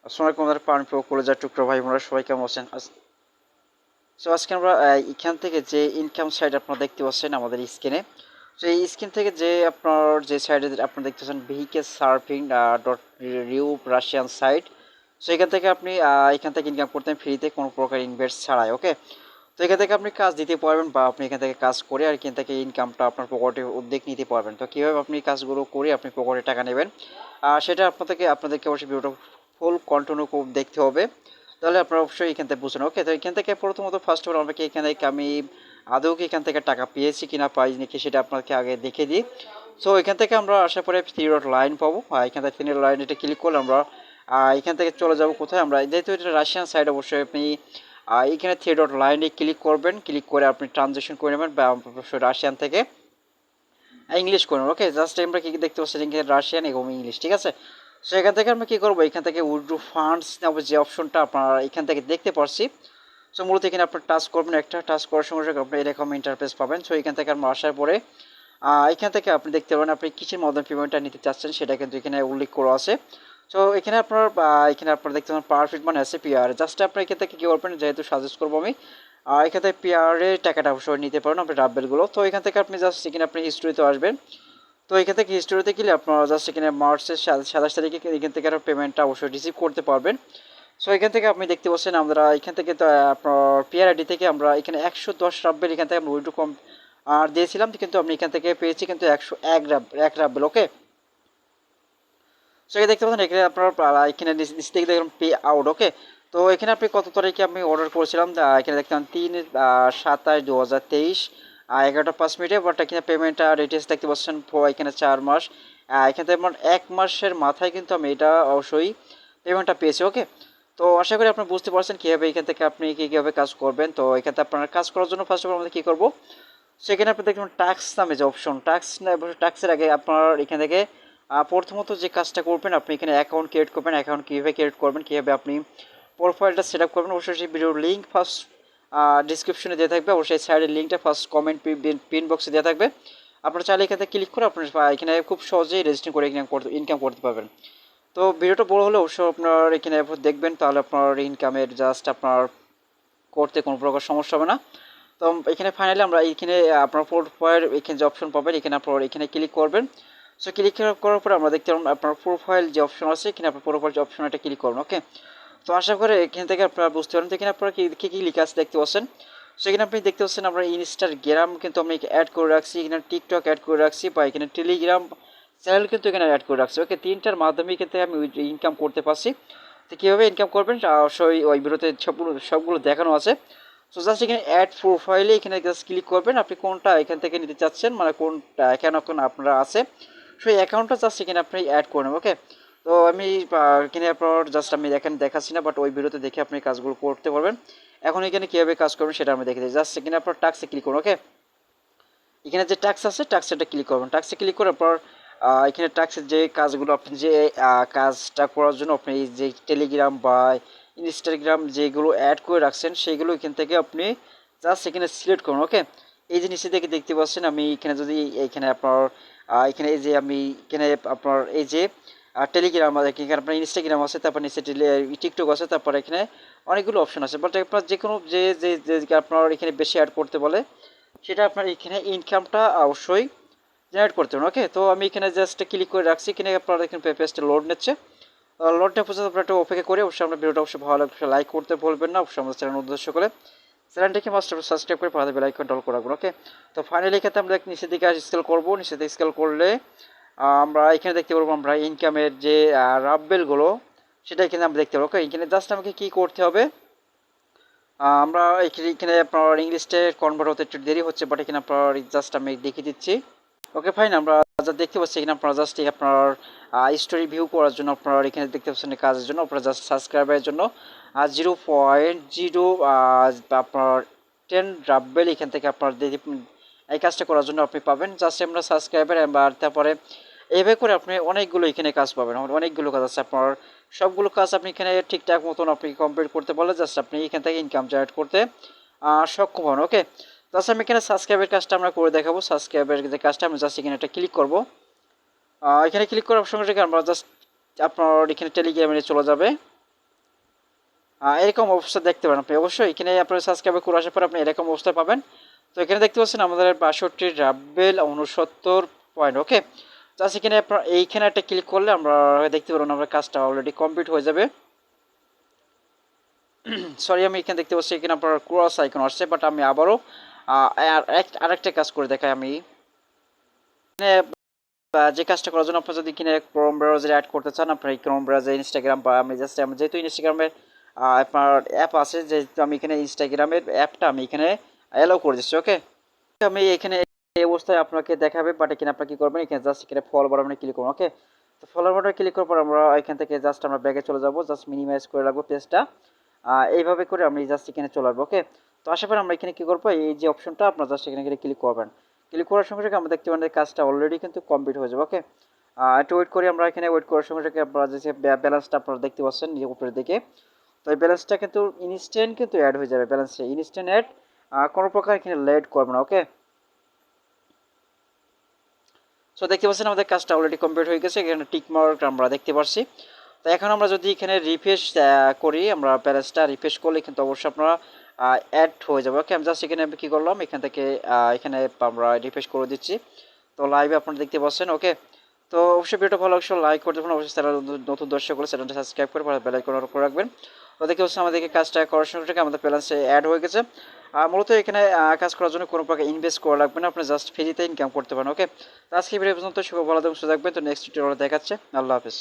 আসসালামু আলাইকুম আমাদের প্রাণপ্রিয় কলেজার টুকরো ভাই বোনেরা সবাই কেমন আছেন? সো আজকে আমরা এখান থেকে যে ইনকাম সাইট আপনারা দেখতে পাচ্ছেন আমাদের স্ক্রিনে। সো এই স্ক্রিন থেকে যে আপনার যে সাইটে আপনারা দেখতে পাচ্ছেন VK surfing dot RU Russian site. So এখান থেকে আপনি এখান থেকে ইনকাম করতেন ফ্রিতে কোনো প্রকার ইনভেস্ট ছাড়াই। ওকে, তো এখান থেকে আপনি কাজ দিতে পারবেন বা আপনি এখান থেকে কাজ করে আর এখান থেকে ইনকামটা আপনার পকেটে উদ্যোগ নিতে পারবেন। তো কীভাবে আপনি কাজগুলো করে আপনি পকেটে টাকা নেবেন সেটা আপনাদেরকে অবশ্যই ভিডিওটা ফুল কন্টিনিউ দেখতে হবে, তাহলে আপনারা অবশ্যই এখান থেকে বুঝুন। ওকে, তো এখান থেকে প্রথমত ফার্স্ট অফ অল আমাকে এখান থেকে আমি আদৌ কি এখান থেকে টাকা পেয়েছি কিনা পাইনি নাকি সেটা আপনাকে আগে দেখে দিই। সো এখান থেকে আমরা আশা করি থ্রি ডট লাইন পাবো, এখান থেকে থ্রি ডট লাইন এটা ক্লিক করলে আমরা এখান থেকে চলে যাব কোথায়, আমরা যেহেতু এটা রাশিয়ান সাইড অবশ্যই আপনি এখানে থ্রি ডট লাইনে ক্লিক করবেন, ক্লিক করে আপনি ট্রানজ্যাকশন করে নেবেন বা অবশ্যই রাশিয়ান থেকে ইংলিশ করবেন। ওকে, জাস্ট আমরা কি দেখতে পাচ্ছি এখানে রাশিয়ান এবং ইংলিশ, ঠিক আছে। সো এখান থেকে আমরা কী করবো, এখান থেকে উইথড্র ফান্ডস নেবো যে অপশনটা আপনারা এখান থেকে দেখতে পাচ্ছি। সো মূলত এখানে আপনার টাচ করবেন, একটা টাচ করার সঙ্গে সঙ্গে আপনি এরকম ইন্টারফেস পাবেন। সো এখান থেকে আমরা আসার পরে এখান থেকে আপনি দেখতে পাবেন আপনি কিসের মাধ্যমে পেমেন্টটা নিতে চাচ্ছেন সেটা কিন্তু এখানে উল্লেখ করা আছে। সো এখানে আপনারা দেখতে পাবেন পারফেক্ট মানে আছে পিআর। জাস্ট আপনি এখান থেকে কী করবেন, যেহেতু সাজেস্ট করবো আমি এখান থেকে পিআরের টাকাটা অবশ্যই নিতে পারেন আপনি রাবেলগুলো। তো এখান থেকে আপনি জাস্ট এখানে আপনি হিস্ট্রিতে আসবেন। তো এখান থেকে হিস্টোরিতে গেলে আপনারা জাস্ট এখানে মার্চের 27 তারিখে এখান থেকে আপনার পেমেন্টটা অবশ্যই রিসিভ করতে পারবেন। সো এখান থেকে আপনি দেখতে পাচ্ছেন আমরা এখান থেকে তো আপনার পিআর আইডি থেকে আমরা এখানে 110 রাব্বেল এখান থেকে আমরা উইড্রো কম দিয়েছিলাম, কিন্তু আমি এখান থেকে পেয়েছি কিন্তু 101 রাব্বেল। ওকে, সো এখানে দেখতে পাচ্ছেন এখানে আপনার এখানে নিচ থেকে দেখলাম পে আউট। ওকে, তো এখানে আপনি কত তারিখে আমি অর্ডার করেছিলাম এখানে দেখতাম 3/27/2023 11টা 5 মিনিটে, বাট এখানে পেমেন্টটা ডিটেলস দেখতে পাচ্ছেন এখানে 4 মাস। এখান থেকে আমার 1 মাসের মাথায় কিন্তু আমি এটা অবশ্যই পেমেন্টটা পেয়েছি। ওকে, তো আশা করি আপনি বুঝতে পারছেন কীভাবে এখান থেকে আপনি কীভাবে কাজ করবেন। তো এখান থেকে আপনার কাজ করার জন্য ফার্স্ট অফ অল আমাদের কী করবো, সেখানে আপনি দেখবেন টাস্ক নামে যে অপশন, টাস্কের আগে আপনার এখান থেকে প্রথমত যে কাজটা করবেন আপনি এখানে অ্যাকাউন্ট ক্রিয়েট করবেন। অ্যাকাউন্ট কীভাবে ক্রিয়েট করবেন, কীভাবে আপনি প্রোফাইলটা সেট আপ করবেন, অবশ্যই সেই ভিডিওর লিঙ্ক ফার্স্ট ডিসক্রিপশনে দেওয়া থাকবে, অবশ্যই সাইডের লিঙ্কটা ফার্স্ট কমেন্ট পিন বক্সে দেওয়া থাকবে। আপনারা চাইলে এখান থেকে ক্লিক করে আপনার এখানে খুব সহজেই রেজিস্ট্রেশন করে ইনকাম করতে পারবেন। তো ভিডিওটা বড় হলে অবশ্যই আপনার এখানে দেখবেন, তাহলে আপনার ইনকামের জাস্ট আপনার করতে কোনো প্রকার সমস্যা হবে না। তো এখানে ফাইনালি আমরা এখানে আপনার প্রোফাইল এখানে যে অপশন পাবেন এখানে আপনার এখানে ক্লিক করবেন। সো ক্লিক করার পরে আমরা দেখতে পাবেন আপনার প্রোফাইল যে অপশন আছে এখানে আপনার প্রোফাইল যে অপশন এটা ক্লিক করুন। ওকে, তো আশা করে এখান থেকে আপনারা বুঝতে পারেন। তো এখানে আপনারা কী কী লেখা আছে দেখতে পাচ্ছেন। সেখানে আপনি দেখতে পাচ্ছেন আমরা ইনস্টাগ্রাম কিন্তু আমি অ্যাড করে রাখছি, এখানে টিকটক অ্যাড করে রাখছি, বা এখানে টেলিগ্রাম চ্যানেল কিন্তু এখানে অ্যাড করে রাখছি। ওকে, তিনটার মাধ্যমে কিন্তু আমি ইনকাম করতে পারছি। তো কীভাবে ইনকাম করবেন অবশ্যই ওই ভিডিওতে সবগুলো দেখানো আছে। সো জাস্ট এখানে অ্যাড প্রোফাইলে এখানে জাস্ট ক্লিক করবেন, আপনি কোনটা এখান থেকে নিতে চাচ্ছেন, মানে কোনটা অ্যাকাউন্ট আপনারা আছে সেই অ্যাকাউন্টটা জাস্ট এখানে আপনি অ্যাড করে নেবেন। ওকে, তো আমি এখানে আপনার জাস্ট আমি এখানে দেখাচ্ছি না, বাট ওই ভিডিওতে দেখে আপনি কাজগুলো করতে পারবেন। এখন এখানে কীভাবে কাজ করবেন সেটা আমি দেখে দিই। জাস্ট এখানে আপনার টাক্সে ক্লিক করুন। ওকে, এখানে যে টাক্স আছে টাক্সটা ক্লিক করবেন। টাক্সে ক্লিক করার পর এখানে টাক্সের যে কাজগুলো আপনি যে কাজটা করার জন্য আপনি যে টেলিগ্রাম বা ইনস্টাগ্রাম যেগুলো অ্যাড করে রাখছেন সেইগুলো এখান থেকে আপনি জাস্ট এখানে সিলেক্ট করুন। ওকে, এই যে নিচে থেকে দেখতে পাচ্ছেন আমি এখানে যদি এখানে আপনার এখানে এই যে আমি এখানে আপনার এই যে টেলিগ্রাম এখানে আপনার ইনস্টাগ্রাম আছে, তারপর নিচে টিকটক আছে, তারপর এখানে অনেকগুলো অপশন আছে, বাট আপনার যে কোনো যে আপনার এখানে বেশি অ্যাড করতে বলে সেটা আপনার এখানে ইনকামটা অবশ্যই জেনারেট করতে হবে। ওকে, তো আমি এখানে জাস্ট ক্লিক করে রাখছি, এখানে আপনার এখানে পেজটা লোড নিচ্ছে। লোডটা পর্যন্ত আপনার একটা অপেক্ষা করে অবশ্যই আমরা ভিডিওটা অবশ্যই ভালো লাগবে, লাইক করতে ভুলবেন না, অবশ্যই আমাদের চ্যানেল উদ্দেশ্য করে চ্যানেলটিকে মাস্ট সাবস্ক্রাইব করে পাশে বেল আইকন করে রাখবেন। ওকে, তো ফাইনালি এখানে আমরা নিচের দিকে স্কেল করবো, নিচের দিকে স্কেল করলে আমরা এখানে দেখতে পারবো আমরা ইনকামের যে রাব্বেলগুলো সেটা এখানে আমরা দেখতে পারবো। ওকে, এখানে জাস্ট আমাকে কী করতে হবে, আমরা এখানে আপনার ইংলিশে কনভার্ট হতে একটু দেরি হচ্ছে, বাট এখানে আপনার জাস্ট আমি দেখিয়ে দিচ্ছি। ওকে ফাইন, আমরা যা দেখতে পাচ্ছি এখানে আপনারা জাস্ট আপনার স্টোরি ভিউ করার জন্য আপনার এখানে দেখতে পাচ্ছেন কাজের জন্য আপনারা জাস্ট সাবস্ক্রাইবারের জন্য 0.0 আপনার 10 রাব্বেল এখান থেকে আপনার এই কাজটা করার জন্য আপনি পাবেন। জাস্ট আমরা সাবস্ক্রাইবার আর তারপরে এইভাবে করে আপনি অনেকগুলো এখানে কাজ পাবেন, অনেকগুলো কাজ আছে আপনার সবগুলো কাজ আপনি এখানে ঠিকঠাক মতন আপনি কমপ্লিট করতে পারলে জাস্ট আপনি এখান থেকে ইনকাম জেনারেট করতে সক্ষম হন। ওকে, জাস্ট আমি এখানে সাবস্ক্রাইবের কাজটা আমরা করে দেখাবো। সাবস্ক্রাইবের যে কাজটা আমি জাস্ট এখানে একটা ক্লিক করবো। এখানে ক্লিক করার সঙ্গে সঙ্গে আমরা জাস্ট আপনার এখানে টেলিগ্রামে চলে যাবে। এরকম অবস্থা দেখতে পারেন আপনি। অবশ্যই এখানে আপনার সাবস্ক্রাইব করে আসার পর আপনি এরকম অবস্থা পাবেন। তো এখানে দেখতে পাচ্ছেন আমাদের 62 রাবেল 69 পয়েন্ট। ওকে, জাস্ট এখানে আপনার এইখানে একটা ক্লিক করলে আমরা দেখতে পারবেন আমরা কাজটা অলরেডি কমপ্লিট হয়ে যাবে। সরি, আমি এখানে দেখতে পাচ্ছি এখানে আপনার ক্রস আইকন আসছে, বাট আমি আবারও আরেকটা কাজ করে দেখাই। আমি যে কাজটা করার জন্য আপনার যদি কিনে ক্রোম ব্রাউজারে অ্যাড করতে চান, আপনার এই ক্রোম ব্রাউজারে ইনস্টাগ্রাম বা আমি জাস্ট যেহেতু ইনস্টাগ্রামের আপনার অ্যাপ আছে, যেহেতু আমি এখানে ইনস্টাগ্রামের অ্যাপটা আমি এখানে অ্যালাউ করে দিচ্ছি। ওকে, আমি এখানে এই অবস্থায় আপনাকে দেখাবে, বাট এখানে আপনার কি করবেন, এখানে জাস্ট এখানে ফলো বাটনে ক্লিক করুন। ওকে, তো ফলো বাটনে ক্লিক করার পর আমরা এখান থেকে জাস্ট আমরা ব্যাগে চলে যাব, জাস্ট মিনিমাইজ করে রাখবো পেজটা। এইভাবে করে আমি জাস্ট এখানে চলে আসবো। ওকে, তো আসার পর আমরা এখানে কি করবো, এই যে অপশনটা আপনার জাস্ট এখানে ক্লিক করবেন। ক্লিক করার সঙ্গে সঙ্গে আমরা দেখতে পাবেন কাজটা অলরেডি কিন্তু কমপ্লিট হয়ে যাবে। ওকে, একটু ওয়েট করি আমরা। এখানে ওয়েট করার সঙ্গে সঙ্গে আপনারা যে ব্যালেন্সটা আপনারা দেখতে পাচ্ছেন নিজে উপরের দিকে, তো এই ব্যালেন্সটা কিন্তু ইনস্ট্যান্ট কিন্তু অ্যাড হয়ে যাবে। ব্যালেন্সে ইনস্ট্যান্ট অ্যাড, কোনো প্রকার এখানে লেট করবে না। ওকে, সো দেখতে পাচ্ছেন আমাদের কাজটা অলরেডি কমপ্লিট হয়ে গেছে, এখানে টিক মার্ক আমরা দেখতে পাচ্ছি। তো এখন আমরা যদি এখানে রিফ্রেশ করি, আমরা ব্যালেন্সটা রিফ্রেশ করলে কিন্তু অবশ্যই আপনারা অ্যাড হয়ে যাবে। ওকে, আমি জাস্ট এখানে কী করলাম, এখান থেকে এখানে আমরা রিফ্রেশ করে দিচ্ছি। তো লাইভে আপনারা দেখতে পাচ্ছেন। ওকে, তো অবশ্যই ভিডিওটা ভালো লাগছে লাইক করতে পারেন, অবশ্যই যারা নতুন দর্শক হলে চ্যানেলটা সাবস্ক্রাইব করে বেল আইকন অন করে রাখবেন। তো দেখতে পাচ্ছেন আমাদেরকে কাজটা করার সঙ্গে সঙ্গে আমাদের ব্যালেন্সে অ্যাড হয়ে গেছে। মূলত এখানে কাজ করার জন্য কোনো প্রকার ইনভেস্ট করা লাগবে না, আপনি জাস্ট ফ্রিতে ইনকাম করতে পারেন। ওকে, তো আজকে ভিডিও পর্যন্ত ভালো থাকবেন, সুস্থ থাকবেন। তো নেক্সট টিউটোরিয়ালে দেখাচ্ছে। আল্লাহ হাফেজ।